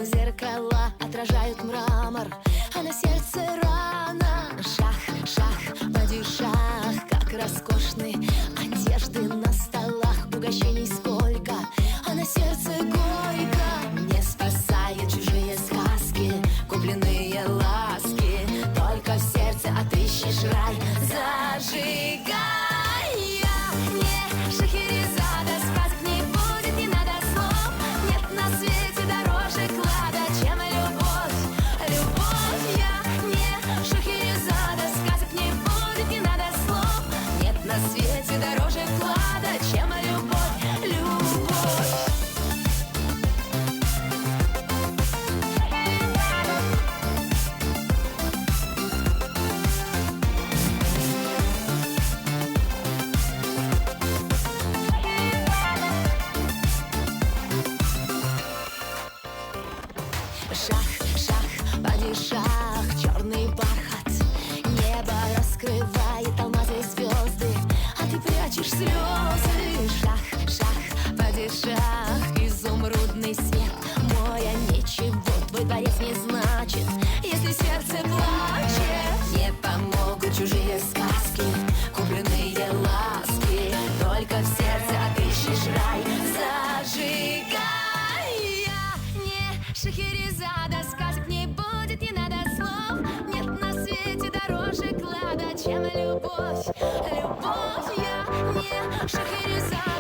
Зеркала отражают мрамор, а на сердце рана. Шах, шах, падишах, как роскошны одежды на столах. Угощений сколько, а на сердце горько. Не спасают чужие сказки, купленные ласки. Только в сердце отыщешь рай. Зажигай. Я не Шахерезада, сказок не будет, не надо слов. Нет на свете дороже клада, чем любовь. Любовь. Я не Шахерезада, сказок не будет, не надо слов. Нет на свете дороже клада, чем любовь. Любовь. Шах, шах, падишах, черный бархат. Небо раскрывает алмазы и звезды, а ты прячешь слезы. Шах, шах, падишах, изумрудный свет. Мой, а ничего твой дворец не значит, если сердце плачет. Не помогут чужие сказки, купленные ласки. Только в сердце отыщешь рай. Зажигай. Шахерезада, сказок не будет, не надо слов. Нет на свете дороже клада, чем любовь. Любовь. Я не Шахерезада.